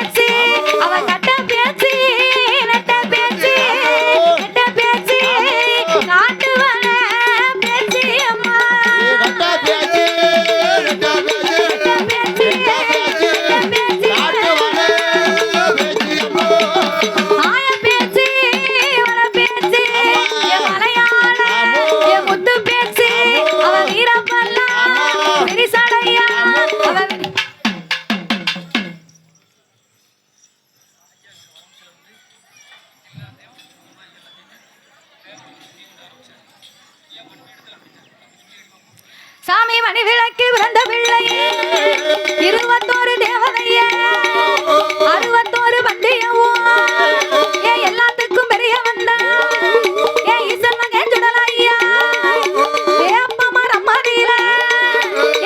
பேச்சு அவ கட்ட பேச்சு நட்ட பேச்சு கட்ட பேச்சு காட்டுவன பேச்சு அம்மா கட்ட பேச்சு நட்ட பேச்சு காட்டுவன பேச்சு அம்மா ஆய பேச்சு வர பேச்சு என் மலையாள என் முத்து பேச்சு அவ வீரப்பல்லா பெரிசடையா அவ சாமி மணி விளக்கு பிறந்த பிள்ளையே 21 தேவதையே 61 பந்தியவும் ஏன் எல்லாத்துக்கும் பெரிய வந்தா ஏன் ஈசன் மகன் சுடலையா ஏப்பமா ரம்மதியில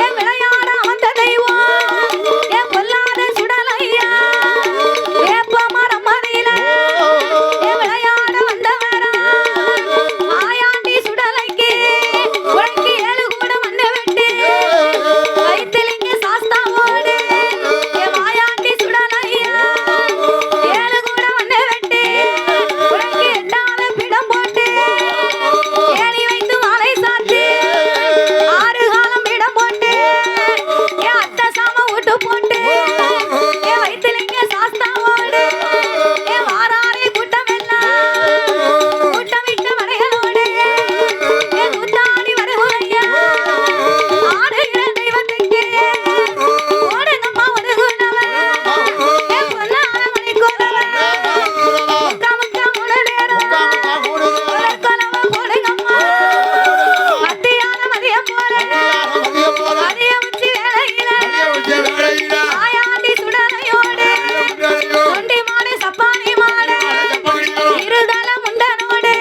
ஏன் விளையாட வந்த தெய்வம் ஏன் பொல்லாத சுடலையா ஏப்பமா ரம்மதியில ஏன் விளையாட வந்தவரா ஆயாண்டி சுடலைக்கு உனக்கு 7 கூட மண்ணு வெட்டி வைத்திலிங்க சாஸ்தாவோடு என் மாயாண்டி சுடலையா 7 கூட மண்ணு வெட்டி உனக்கு 8வது பிடம் போட்டு ஏணி வைத்து மாலை சாத்தி 6 காலம் பிடம் போட்டு என் அத்தை சாம விட்டு போட்டு என் வைத்திலிங்க சாஸ்தாவோடு என் வாராளி கூட்டமெல்லாம் கூட்டமிட்ட மனைகளோடு என் கூத்தாடி வருகுறையா ஆடுகிற தெய்வத்துக்கு ஓடுங்கம்மா ஒடுகுனவன் என் பொன்னான மணிக்கோலவன் முக்கா முக்கா மூணு நேரம் கொலவ போடுங்கம்மா மத்தியான மதியம் போல மதிய உச்சி வேளையில ஆயாண்டி சுடலையோடு தொண்டி மாடு சப்பானி மாடு இருதல முண்டனோடு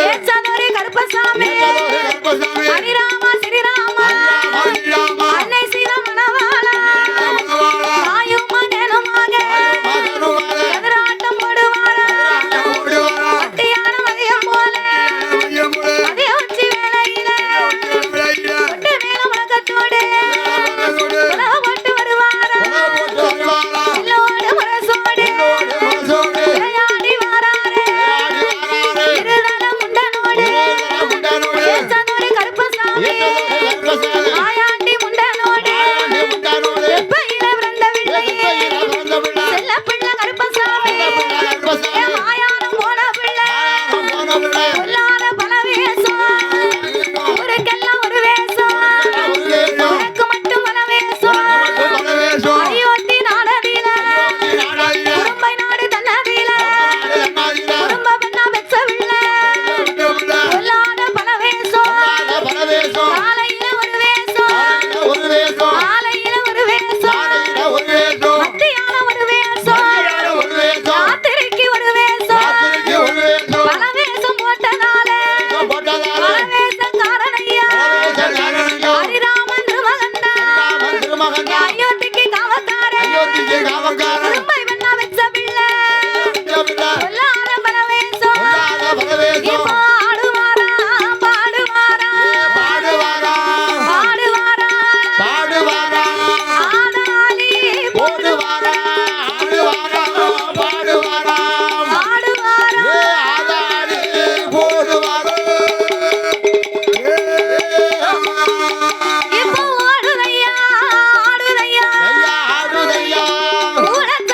ஏச்சதொரு கருப்பசாமி ஹரிராமா ஸ்ரீராமா அன்னை சீத மணவாளா தாயும் மகனுமாக எதிராட்டம் போடுவாரா மத்தியான மதியம் போல மதிய உச்சி வேளையில கொட்டு மேல முழக்கத்தோடு உலக போட்டு வருவாரா இல்லோடு முரசோடு விளையாடி வாராரே இருதல முண்டனோடு ஏச்சதொரு கருப்பசாமி ஆயாண்டி முண்டனோடு எப்பையில பிறந்த பிள்ளையே செல்ல பிள்ளை கருப்பசாமி என் மாயானம் போன பிள்ளை பொல்லாத பல வேஷம் ஊருக்கெல்லாம் ஒரு வேஷம் உனக்கு மட்டும் பல வேஷம் அயோத்தி நாடதில குறும்பை நாடு தன்னதில குறும்ப பெண்ணா பெற்ற பிள்ளை பொல்லாத பல வேஷம் காலையில ஒரு வேஷம் காலையில ஒரு வேஷம் மத்தியான ஒரு வேஷம் ராத்திரிக்கு ஒரு வேஷம் பல வேஷம் போட்டதால பல வேஷக்காரனையா ஹரிராமன் திருமகன்தா அயோத்திக்கு காவக்காரன் குறும்பை பெண்ணா பெற்ற பிள்ளை பொல்லாத பல வேஷம் இப்போ ஆடுவாரா பாடுவாரா பாடுவாரா ஆடாளி போடுவாரா பாடுவாரா இப்போ ஆடுதையா ஊரத்த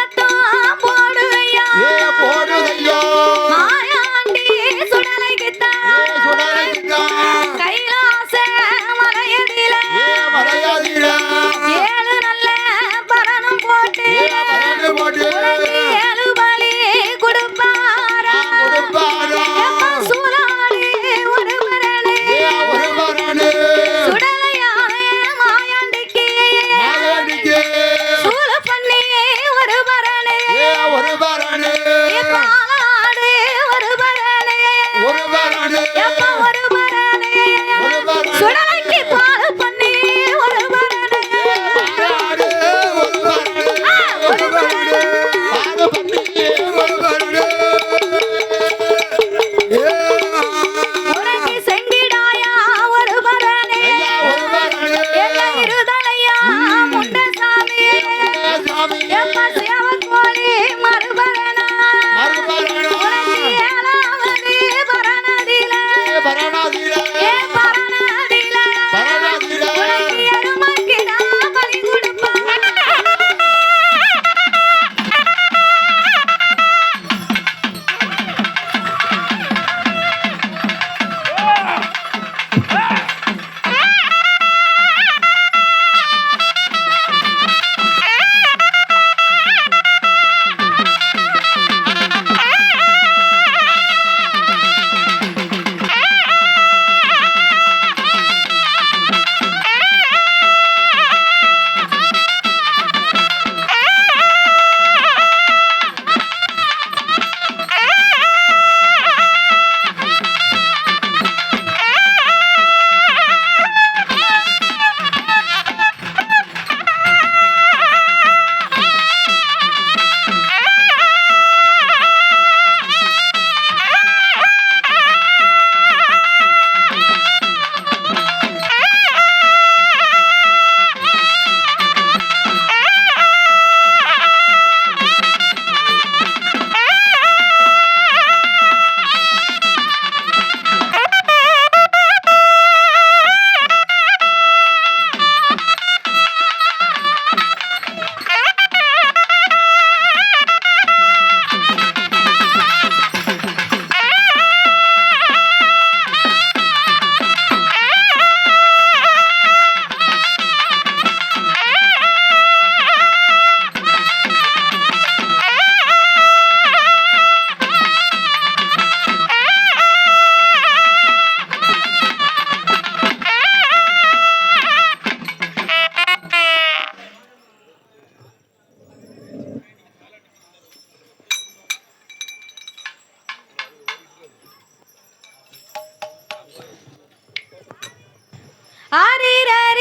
ஆரிரரோ